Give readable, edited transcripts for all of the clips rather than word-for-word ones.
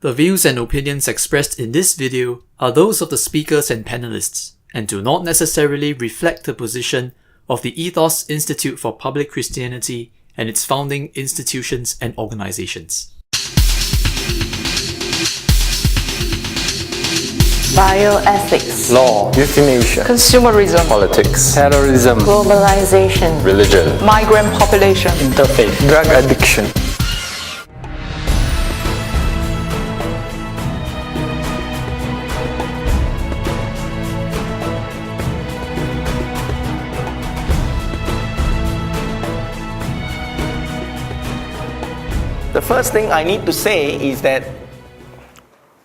The views and opinions expressed in this video are those of the speakers and panelists, and do not necessarily reflect the position of the ETHOS Institute for Public Christianity and its founding institutions and organizations. Bioethics, law, euthanasia, consumerism, politics, terrorism, globalization, religion, migrant population, interfaith, drug addiction. The first thing I need to say is that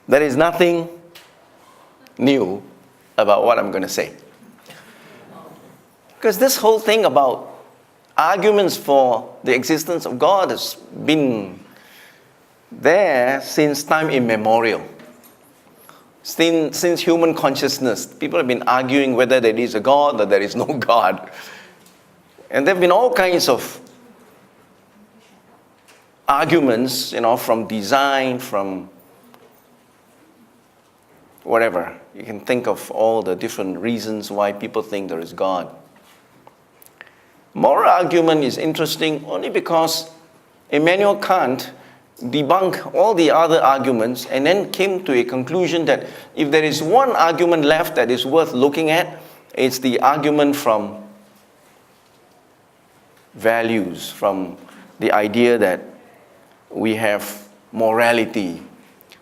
there is nothing new about what I'm going to say. Because this whole thing about arguments for the existence of God has been there since time immemorial. Since human consciousness, people have been arguing whether there is a God or there is no God. And there have been all kinds of arguments, from design, from whatever. You can think of all the different reasons why people think there is God. Moral argument is interesting only because Immanuel Kant debunked all the other arguments and then came to a conclusion that if there is one argument left that is worth looking at, it's the argument from values, from the idea that we have morality,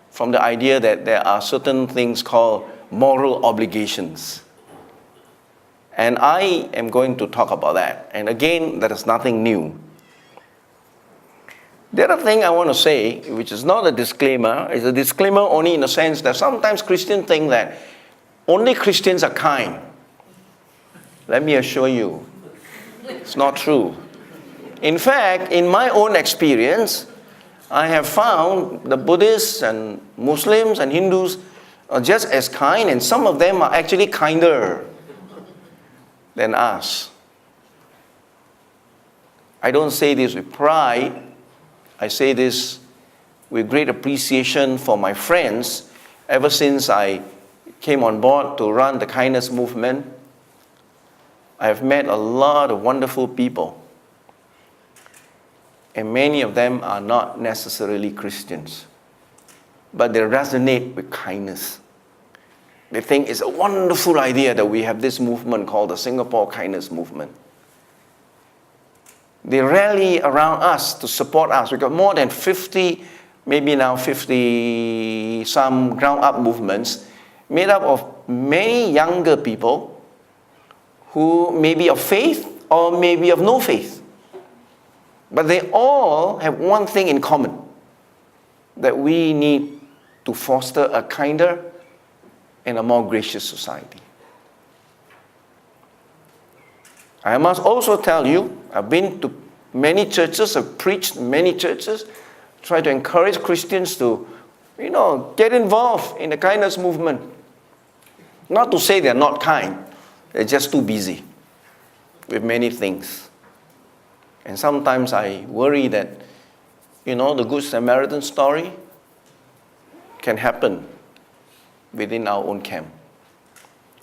from the idea that there are certain things called moral obligations. And I am going to talk about that. And again, that is nothing new. The other thing I want to say, which is not a disclaimer, is a disclaimer only in the sense that sometimes Christians think that only Christians are kind. Let me assure you, it's not true. In fact, in my own experience, I have found the Buddhists and Muslims and Hindus are just as kind, and some of them are actually kinder than us. I don't say this with pride. I say this with great appreciation for my friends. Ever since I came on board to run the kindness movement, I have met a lot of wonderful people. And many of them are not necessarily Christians, but they resonate with kindness. They think it's a wonderful idea that we have this movement called the Singapore Kindness Movement. They rally around us to support us. We've got more than 50, maybe now 50 some ground-up movements made up of many younger people who may be of faith or may be of no faith. But they all have one thing in common, that we need to foster a kinder and a more gracious society. I must also tell you, I've been to many churches, I've preached in many churches, try to encourage Christians to, get involved in the kindness movement. Not to say they're not kind, they're just too busy with many things. And sometimes I worry that, the Good Samaritan story can happen within our own camp.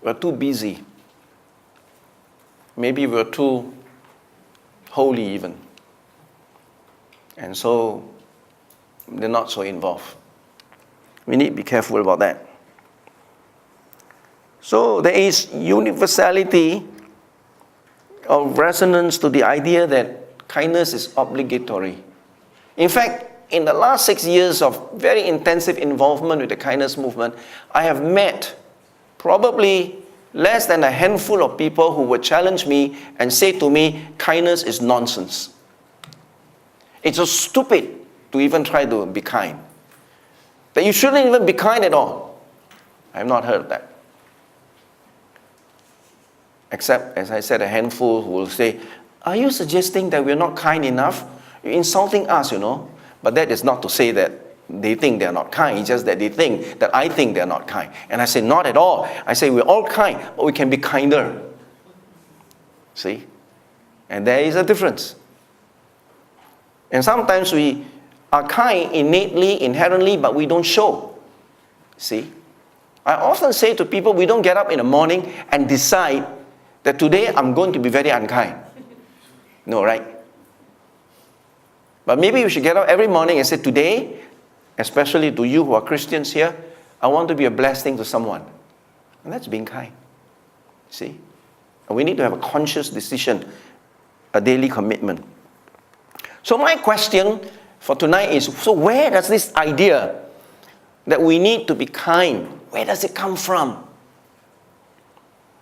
We're too busy. Maybe we're too holy even. And so they're not so involved. We need to be careful about that. So there is universality of resonance to the idea that kindness is obligatory. In fact, in the last 6 years of very intensive involvement with the kindness movement, I have met probably less than a handful of people who would challenge me and say to me, kindness is nonsense. It's so stupid to even try to be kind. That you shouldn't even be kind at all. I have not heard that. Except, as I said, a handful who will say, are you suggesting that we're not kind enough? You're insulting us, But that is not to say that they think they're not kind. It's just that they think that I think they're not kind. And I say, not at all. I say, we're all kind, but we can be kinder. See? And there is a difference. And sometimes we are kind innately, inherently, but we don't show. See? I often say to people, we don't get up in the morning and decide that today I'm going to be very unkind. No, right? But maybe we should get up every morning and say, today, especially to you who are Christians here, I want to be a blessing to someone. And that's being kind. See? And we need to have a conscious decision, a daily commitment. So my question for tonight is, so where does this idea that we need to be kind, where does it come from?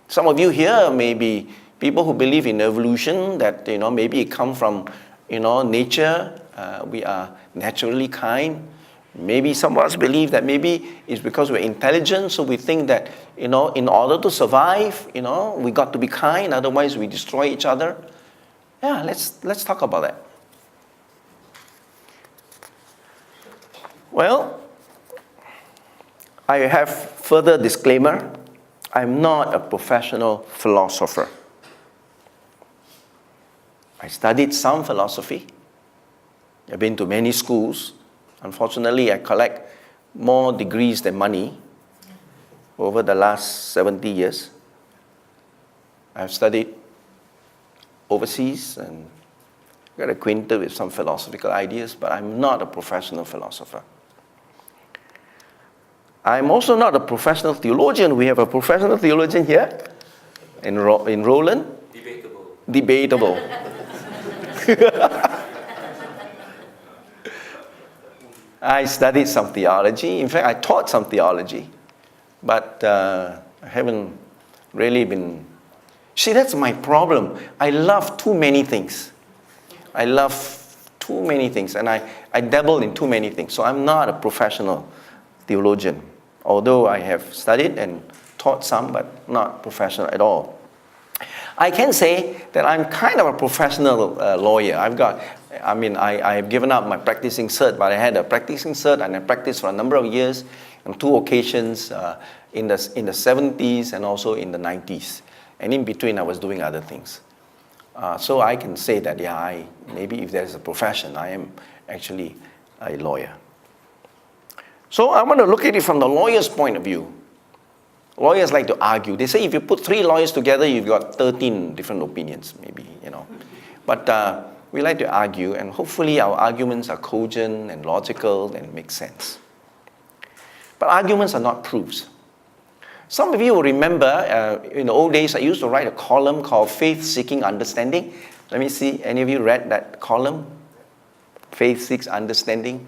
Some of you here may be people who believe in evolution, that, maybe it comes from, nature. We are naturally kind. Maybe some of us believe that maybe it's because we're intelligent, so we think that, in order to survive, we got to be kind, otherwise we destroy each other. Yeah, let's talk about that. Well, I have further disclaimer. I'm not a professional philosopher. I studied some philosophy. I've been to many schools. Unfortunately, I collect more degrees than money over the last 70 years. I've studied overseas and got acquainted with some philosophical ideas, but I'm not a professional philosopher. I'm also not a professional theologian. We have a professional theologian here in Roland. Debatable. I studied some theology. In fact, I taught some theology. But I haven't really been... See, that's my problem. I love too many things. And I dabble in too many things. So I'm not a professional theologian. Although I have studied and taught some, but not professional at all. I can say that I'm kind of a professional lawyer. I have given up my practicing cert, but I had a practicing cert and I practiced for a number of years on 2 occasions in the 70s and also in the 90s. And in between, I was doing other things. So I can say that, maybe if there's a profession, I am actually a lawyer. So I want to look at it from the lawyer's point of view. Lawyers like to argue. They say if you put 3 lawyers together, you've got 13 different opinions, maybe, But we like to argue, and hopefully our arguments are cogent and logical and make sense. But arguments are not proofs. Some of you will remember, in the old days, I used to write a column called Faith Seeking Understanding. Let me see, any of you read that column? Faith Seeks Understanding.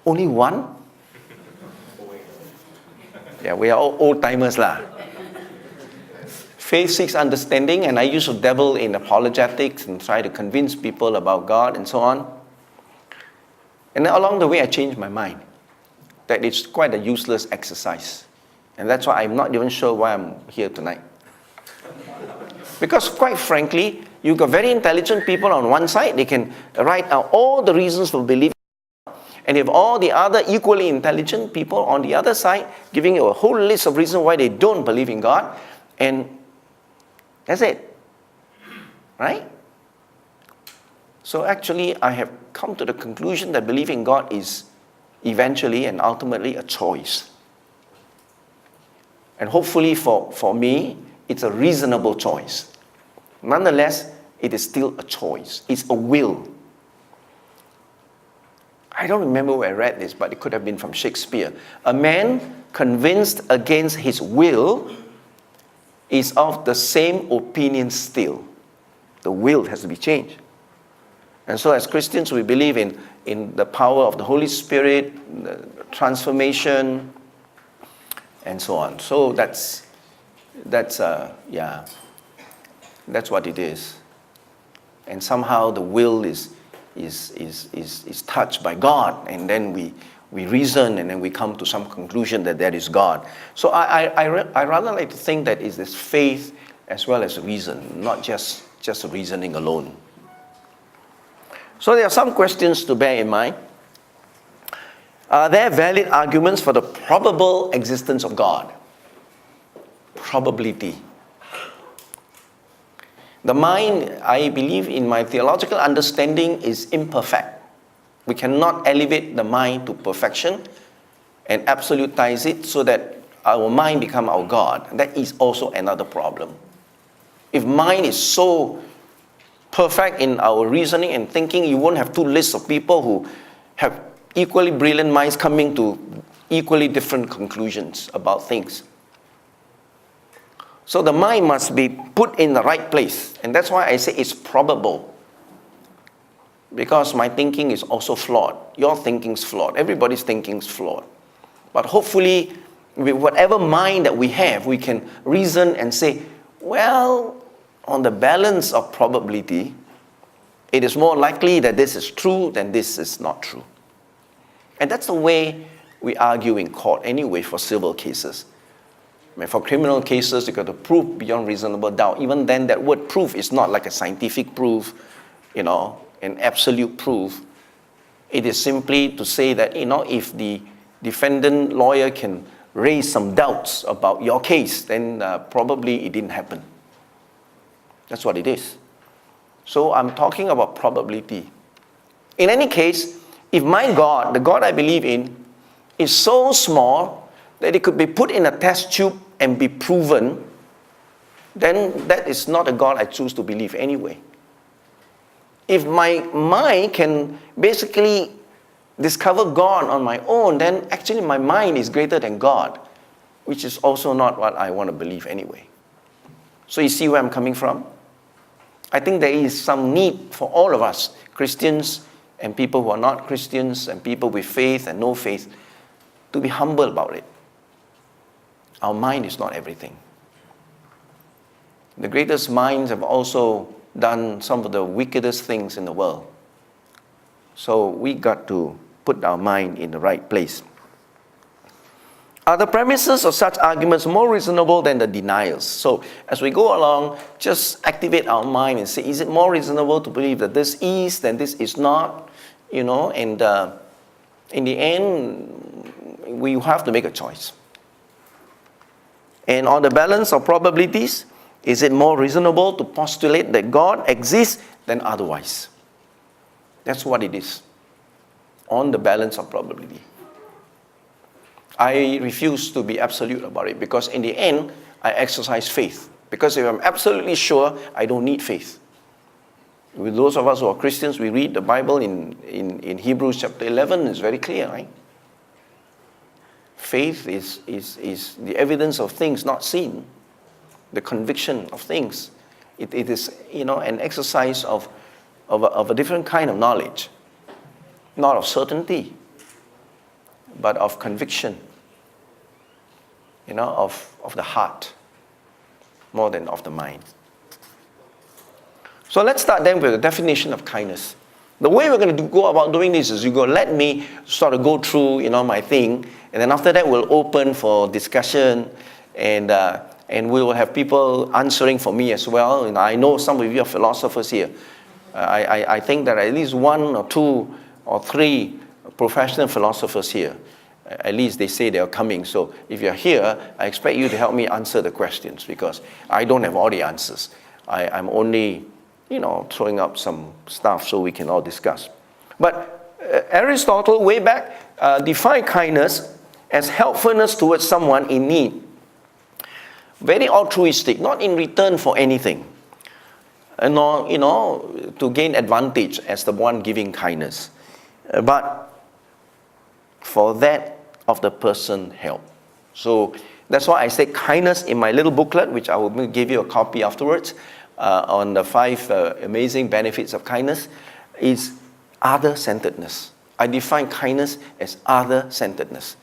Only one? Yeah, we are all old-timers lah. Faith Seeks Understanding, and I used to dabble in apologetics and try to convince people about God and so on. And then along the way, I changed my mind that it's quite a useless exercise. And that's why I'm not even sure why I'm here tonight. Because quite frankly, you've got very intelligent people on one side. They can write out all the reasons for believing. And you have all the other equally intelligent people on the other side giving you a whole list of reasons why they don't believe in God. And that's it. Right? So actually, I have come to the conclusion that believing in God is eventually and ultimately a choice. And hopefully for me, it's a reasonable choice. Nonetheless, it is still a choice. It's a will. I don't remember where I read this, but it could have been from Shakespeare. A man convinced against his will is of the same opinion still. The will has to be changed. And so as Christians, we believe in the power of the Holy Spirit, the transformation, and so on. So that's what it is. And somehow the will is touched by God, and then we reason, and then we come to some conclusion that there is God. So I rather like to think that it is faith as well as reason, not just reasoning alone. So there are some questions to bear in mind. Are there valid arguments for the probable existence of God? Probability. The mind, I believe in my theological understanding, is imperfect. We cannot elevate the mind to perfection and absolutize it so that our mind become our God. That is also another problem. If mind is so perfect in our reasoning and thinking, you won't have two lists of people who have equally brilliant minds coming to equally different conclusions about things. So the mind must be put in the right place. And that's why I say it's probable. Because my thinking is also flawed. Your thinking is flawed. Everybody's thinking is flawed. But hopefully, with whatever mind that we have, we can reason and say, well, on the balance of probability, it is more likely that this is true than this is not true. And that's the way we argue in court anyway for civil cases. I mean, for criminal cases, you got to prove beyond reasonable doubt. Even then, that word proof is not like a scientific proof, an absolute proof. It is simply to say that, if the defendant lawyer can raise some doubts about your case, then probably it didn't happen. That's what it is. So I'm talking about probability. In any case, if my God, the God I believe in, is so small that it could be put in a test tube and be proven, then that is not a God I choose to believe anyway. If my mind can basically discover God on my own, then actually my mind is greater than God, which is also not what I want to believe anyway. So you see where I'm coming from? I think there is some need for all of us, Christians and people who are not Christians and people with faith and no faith, to be humble about it. Our mind is not everything. The greatest minds have also done some of the wickedest things in the world. So we got to put our mind in the right place. Are the premises of such arguments more reasonable than the denials? So as we go along, just activate our mind and say, is it more reasonable to believe that this is than this is not? And in the end, we have to make a choice. And on the balance of probabilities, is it more reasonable to postulate that God exists than otherwise? That's what it is. On the balance of probability. I refuse to be absolute about it because in the end, I exercise faith. Because if I'm absolutely sure, I don't need faith. With those of us who are Christians, we read the Bible in Hebrews chapter 11, it's very clear, right? Faith is the evidence of things not seen, the conviction of things. It is, an exercise of a different kind of knowledge, not of certainty, but of conviction, of the heart, more than of the mind. So let's start then with the definition of kindness. The way we're going to go about doing this is you're going to let me sort of go through, my thing, and then after that we'll open for discussion, and we will have people answering for me as well. And I know some of you are philosophers here. I think that at least 1 or 2 or 3 professional philosophers here. At least they say they are coming. So if you're here, I expect you to help me answer the questions because I don't have all the answers. I'm only, throwing up some stuff so we can all discuss. But Aristotle, way back, defined kindness as helpfulness towards someone in need. Very altruistic, not in return for anything. Nor, to gain advantage as the one giving kindness. But for that of the person help. So that's why I say kindness in my little booklet, which I will give you a copy afterwards, on the 5 amazing benefits of kindness, is other-centeredness. I define kindness as other-centeredness.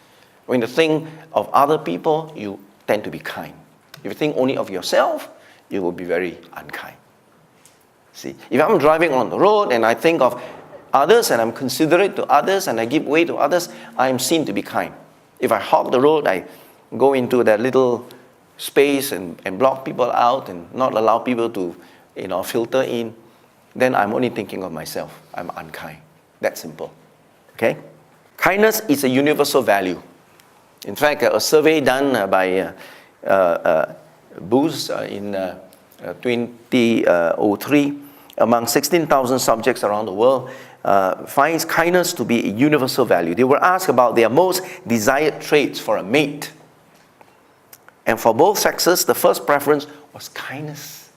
When you think of other people, you tend to be kind. If you think only of yourself, you will be very unkind. See, if I'm driving on the road and I think of others and I'm considerate to others and I give way to others, I am seen to be kind. If I hog the road, I go into that little space and block people out and not allow people to, filter in, then I'm only thinking of myself. I'm unkind. That simple. Okay? Kindness is a universal value. In fact, a survey done by Booz in 2003 among 16,000 subjects around the world, finds kindness to be a universal value. They were asked about their most desired traits for a mate. And for both sexes, the first preference was kindness.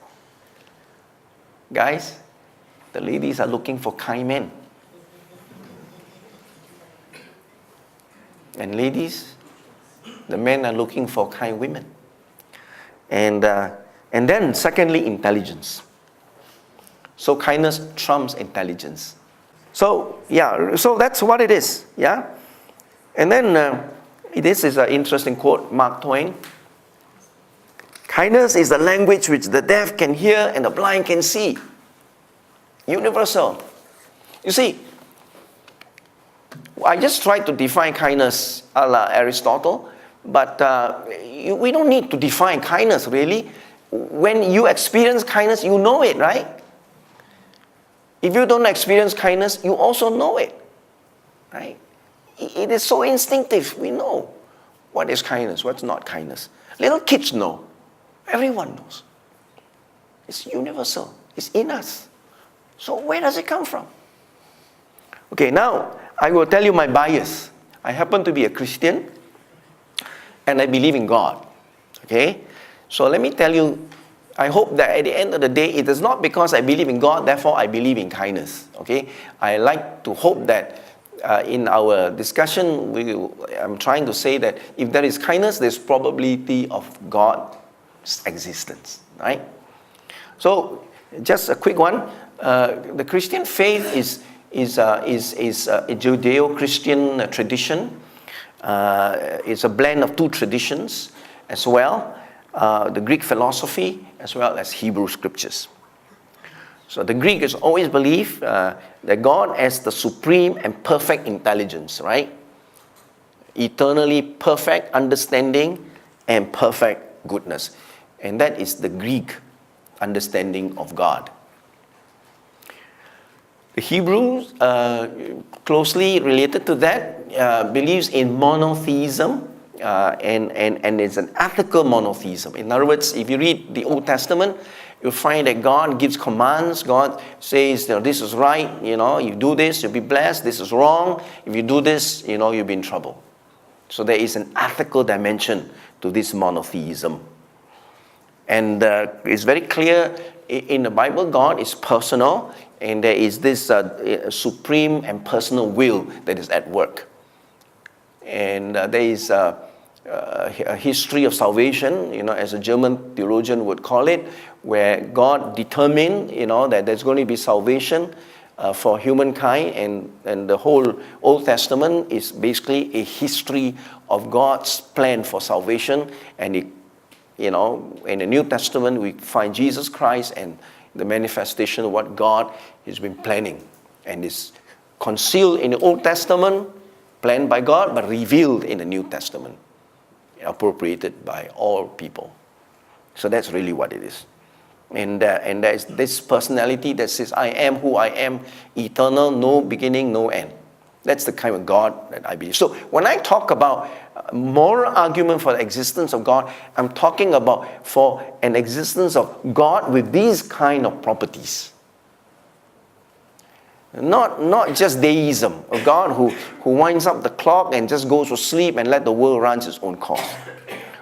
Guys, the ladies are looking for kind men. And ladies, the men are looking for kind women. And then secondly, intelligence. So kindness trumps intelligence. So that's what it is. Yeah. And then this is an interesting quote, Mark Twain. Kindness is the language which the deaf can hear and the blind can see. Universal. You see, I just tried to define kindness a la Aristotle, but we don't need to define kindness really. When you experience kindness, you know it, right? If you don't experience kindness, you also know it, right? It is so instinctive. We know what is kindness, what's not kindness. Little kids know. Everyone knows. It's universal. It's in us. So where does it come from? Okay, now I will tell you my bias. I happen to be a Christian and I believe in God. Okay? So let me tell you, I hope that at the end of the day, it is not because I believe in God, therefore I believe in kindness. Okay? I like to hope that in our discussion, I'm trying to say that if there is kindness, there's probability of God's existence. Right? So just a quick one. The Christian faith is a Judeo-Christian tradition. It's a blend of two traditions as well, the Greek philosophy as well as Hebrew scriptures. So the Greek has always believed that God has the supreme and perfect intelligence, right? Eternally perfect understanding and perfect goodness. And that is the Greek understanding of God. The Hebrews, closely related to that, believes in monotheism, and it's an ethical monotheism. In other words, if you read the Old Testament, you'll find that God gives commands. God says, this is right, you do this, you'll be blessed. This is wrong. If you do this, you'll be in trouble. So there is an ethical dimension to this monotheism. And it's very clear in the Bible, God is personal, and there is this supreme and personal will that is at work. And there is a history of salvation, as a German theologian would call it, where God determined, that there's going to be salvation for humankind, and the whole Old Testament is basically a history of God's plan for salvation. And in the New Testament, we find Jesus Christ and the manifestation of what God has been planning, and is concealed in the Old Testament, planned by God, but revealed in the New Testament, appropriated by all people. So that's really what it is. And there's this personality that says, I am who I am, eternal, no beginning, no end. That's the kind of God that I believe. So when I talk about moral argument for the existence of God, I'm talking about for an existence of God with these kind of properties. Not just deism, a God who winds up the clock and just goes to sleep and let the world run its own course.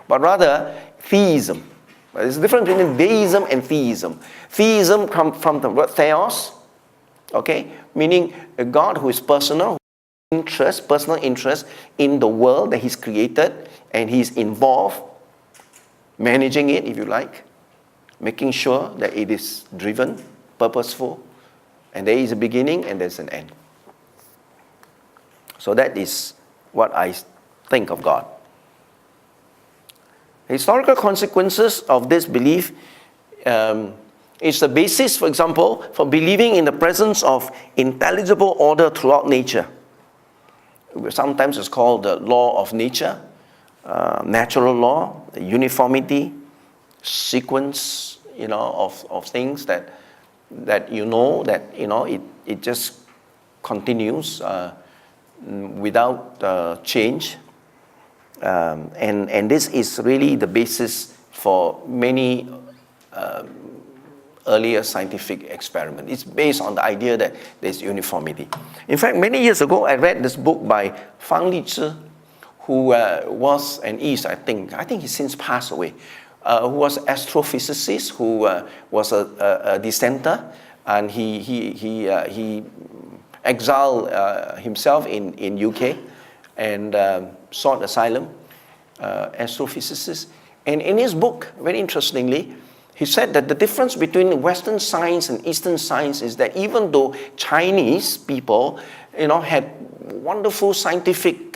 But rather, theism. There's a difference between deism and theism. Theism comes from the word theos, okay, meaning a God who is personal, personal interest in the world that He's created, and He's involved, managing it, if you like, making sure that it is driven, purposeful, and there is a beginning and there's an end. So that is what I think of God. Historical consequences of this belief is the basis, for example, for believing in the presence of intelligible order throughout nature. Sometimes it's called the law of nature, natural law, uniformity, sequence, of things that it just continues without change. And this is really the basis for many earlier scientific experiment. It's based on the idea that there's uniformity. In fact, many years ago, I read this book by Fang Li-Zhi, who was and is, I think he's since passed away, who was astrophysicist, who was a dissenter, and he exiled himself in UK and sought asylum, astrophysicist. And in his book, very interestingly, he said that the difference between Western science and Eastern science is that even though Chinese people, had wonderful scientific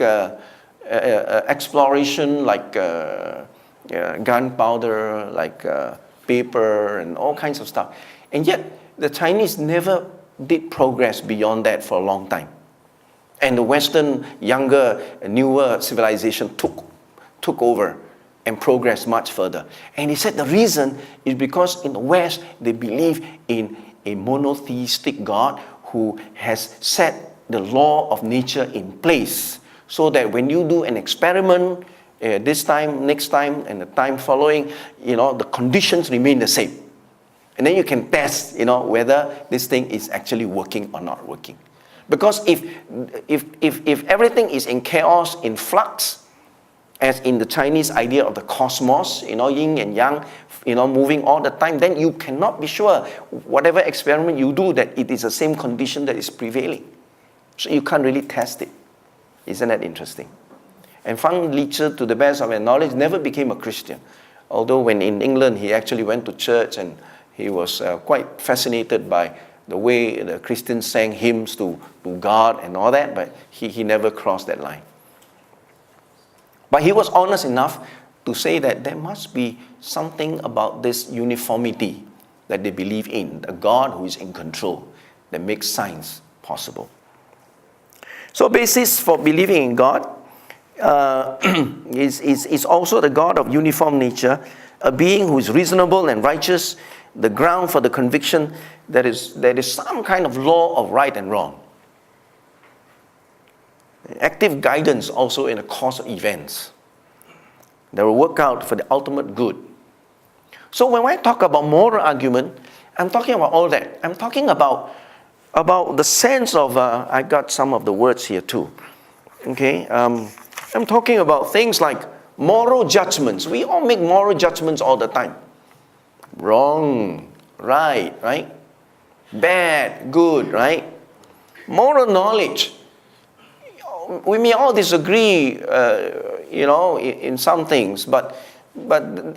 exploration like gunpowder, like paper, and all kinds of stuff, and yet the Chinese never did progress beyond that for a long time. And the Western, younger, newer civilization took over and progressed much further. And he said the reason is because in the West, they believe in a monotheistic God who has set the law of nature in place, so that when you do an experiment, this time, next time, and the time following, the conditions remain the same. And then you can test, whether this thing is actually working or not working. Because if everything is in chaos, in flux, as in the Chinese idea of the cosmos, yin and yang, moving all the time, then you cannot be sure, whatever experiment you do, that it is the same condition that is prevailing. So you can't really test it. Isn't that interesting? And Fang Li-Zhi, to the best of my knowledge, never became a Christian. Although when in England, he actually went to church and he was quite fascinated by the way the Christians sang hymns to God and all that, but he never crossed that line. But he was honest enough to say that there must be something about this uniformity that they believe in, a God who is in control, that makes science possible. So basis for believing in God is also the God of uniform nature, a being who is reasonable and righteous, the ground for the conviction that there is some kind of law of right and wrong. Active guidance also in the course of events that will work out for the ultimate good. So when I talk about moral argument, I'm talking about all that. I'm talking about the sense of, I got some of the words here too. Okay, I'm talking about things like moral judgments. We all make moral judgments all the time. Wrong, right? Bad, good, right? Moral knowledge. We may all disagree, in some things, but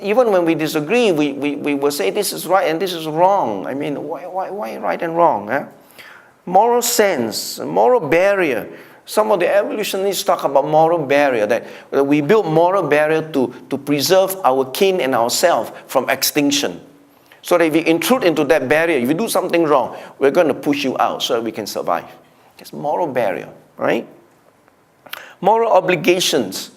even when we disagree, we will say this is right and this is wrong. I mean, why right and wrong? Huh? Moral sense, moral barrier. Some of the evolutionists talk about moral barrier, that we build moral barrier to preserve our kin and ourselves from extinction. So that if you intrude into that barrier, if you do something wrong, we're going to push you out so that we can survive. It's moral barrier, right? Moral obligations.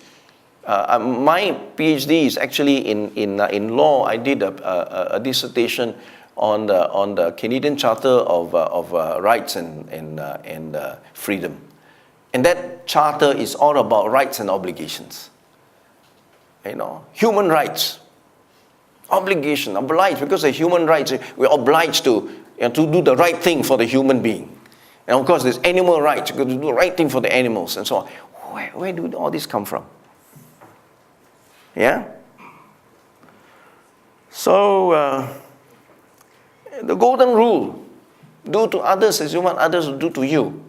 My PhD is actually in law. I did a dissertation on the Canadian Charter of Rights and Freedom. And that charter is all about rights and obligations. Human rights. Obligation, obliged, because of human rights, we're obliged to do the right thing for the human being. And of course, there's animal rights, you've got to do the right thing for the animals and so on. Where do all this come from? Yeah? So, the golden rule, do to others as you want others to do to you.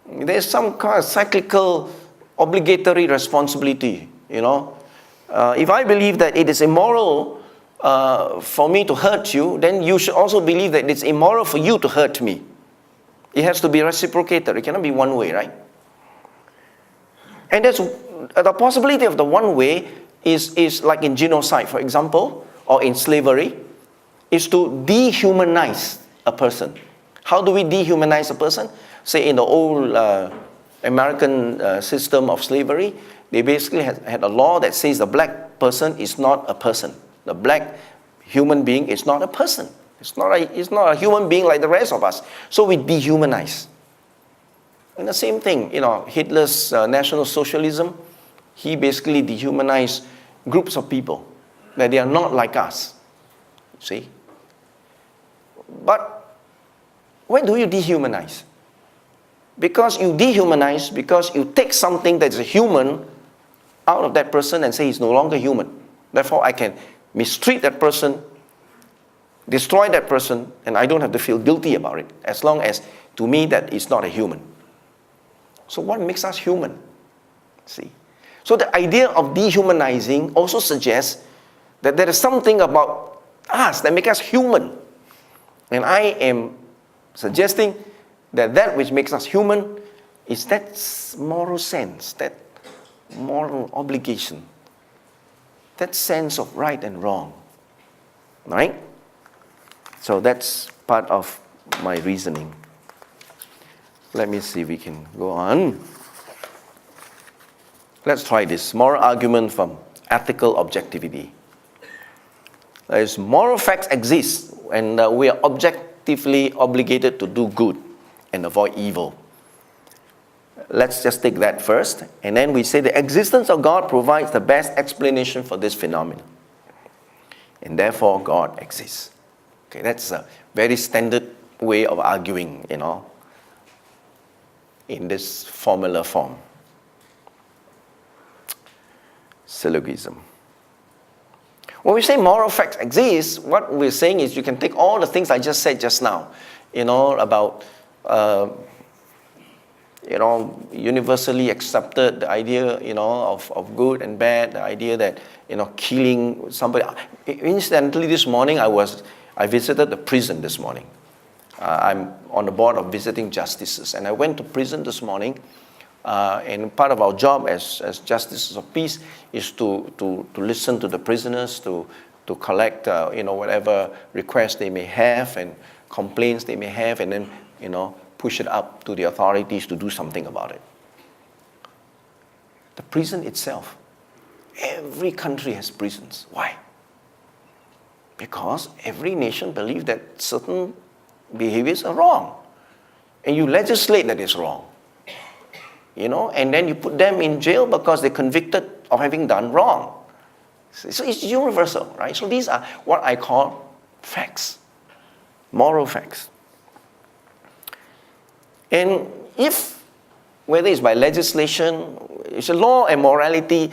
There's some kind of cyclical, obligatory responsibility, If I believe that it is immoral for me to hurt you, then you should also believe that it's immoral for you to hurt me. It has to be reciprocated. It cannot be one way, right? And that's the possibility of the one way is like in genocide, for example, or in slavery, is to dehumanize a person. How do we dehumanize a person? Say in the old American system of slavery, they basically had a law that says the black person is not a person. The black human being is not a person. It's not a human being like the rest of us. So we dehumanize. And the same thing, Hitler's National Socialism, he basically dehumanized groups of people, that they are not like us. See? But when do you dehumanize? Because you dehumanize, because you take something that's a human out of that person and say he's no longer human. Therefore, I can mistreat that person, destroy that person, and I don't have to feel guilty about it, as long as, to me, that is not a human. So what makes us human? See? So the idea of dehumanizing also suggests that there is something about us that makes us human. And I am suggesting that that which makes us human is that moral sense, that moral obligation, that sense of right and wrong. Right? So that's part of my reasoning. Let me see if we can go on. Let's try this. Moral argument from ethical objectivity. As moral facts exist, and we are objectively obligated to do good and avoid evil. Let's just take that first, and then we say the existence of God provides the best explanation for this phenomenon, and therefore God exists. Okay, that's a very standard way of arguing, in this formula form. Syllogism. When we say moral facts exist, what we're saying is you can take all the things I just said just now, about, universally accepted, the idea, of good and bad, the idea that, killing somebody. Incidentally, this morning I visited the prison this morning. I'm on the board of visiting justices, and I went to prison this morning. And part of our job as justices of peace is to listen to the prisoners, to collect whatever requests they may have and complaints they may have, and then push it up to the authorities to do something about it. The prison itself, every country has prisons. Why? Because every nation believes that certain behaviors are wrong, and you legislate that it's wrong. And then you put them in jail because they're convicted of having done wrong. So it's universal, right? So these are what I call facts, moral facts. And whether it's by legislation, it's a law and morality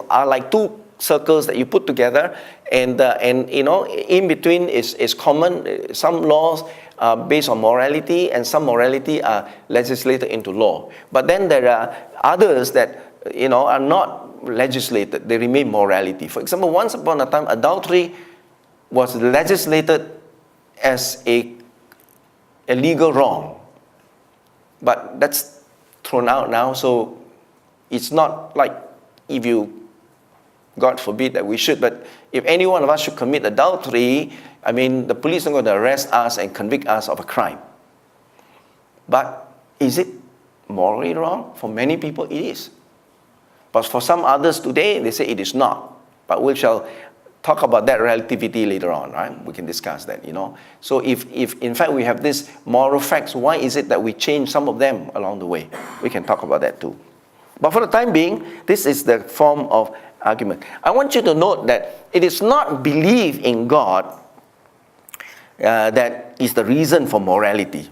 are like two circles that you put together, and in between is common. Some laws are based on morality, and some morality are legislated into law. But then there are others that are not legislated; they remain morality. For example, once upon a time, adultery was legislated as a legal wrong, but that's thrown out now. So it's not like if you, God forbid that we should, but if any one of us should commit adultery, the police are going to arrest us and convict us of a crime. But is it morally wrong? For many people, it is. But for some others today, they say it is not. But we shall talk about that relativity later on, right? We can discuss that, So if in fact we have these moral facts, why is it that we change some of them along the way? We can talk about that too. But for the time being, this is the form of argument. I want you to note that it is not belief in God that is the reason for morality.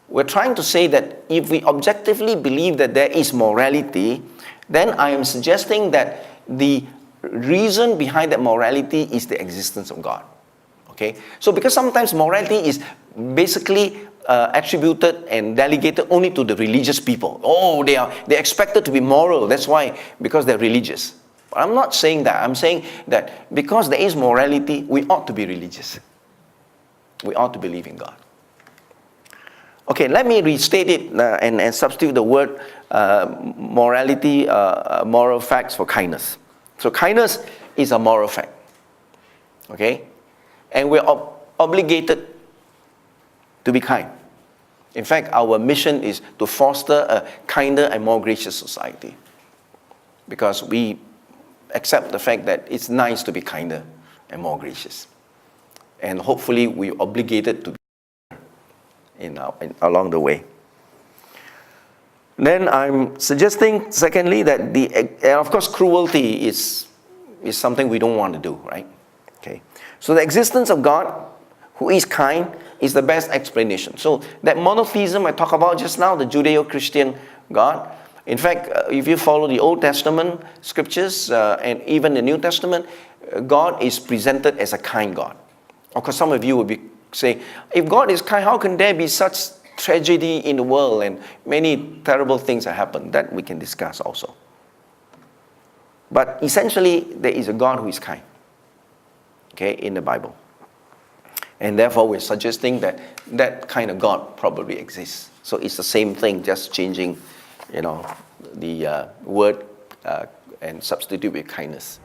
We're trying to say that if we objectively believe that there is morality, then I am suggesting that the reason behind that morality is the existence of God. Okay? So because sometimes morality is basically attributed and delegated only to the religious people. Oh, they're expected to be moral. That's why, because they're religious. But I'm not saying that. I'm saying that because there is morality, we ought to be religious. We ought to believe in God. Okay, let me restate it and substitute the word morality, moral facts for kindness. So kindness is a moral fact. Okay? And we're obligated to be kind. In fact, our mission is to foster a kinder and more gracious society. Because we accept the fact that it's nice to be kinder and more gracious. And hopefully we're obligated to be along the way. Then I'm suggesting, secondly, that and of course cruelty is something we don't want to do, right? Okay. So the existence of God who is kind, is the best explanation. So that monotheism I talked about just now, the Judeo-Christian God, in fact, if you follow the Old Testament scriptures and even the New Testament, God is presented as a kind God. Of course, some of you will be saying, if God is kind, how can there be such tragedy in the world and many terrible things that happen? That we can discuss also. But essentially, there is a God who is kind, okay, in the Bible. And therefore, we're suggesting that that kind of God probably exists. So it's the same thing, just changing, the word and substitute with kindness.